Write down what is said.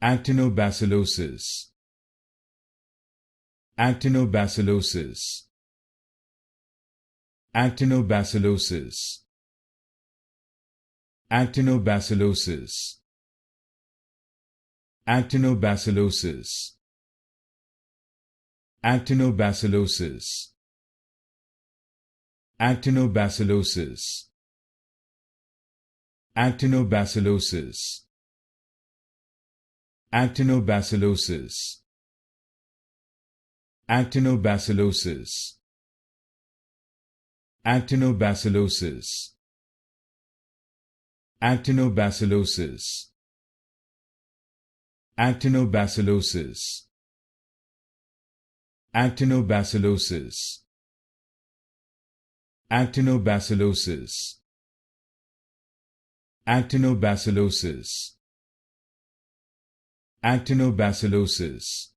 Actinobacillosis. Actinobacillosis. Actinobacillosis. Actinobacillosis. Actinobacillosis. Actinobacillosis. Actinobacillosis. Actinobacillosis. Actinobacillosis. Actinobacillosis. Actinobacillosis. Actinobacillosis. Actinobacillosis. Actinobacillosis. Actinobacillosis. Actinobacillosis. Actinobacillosis.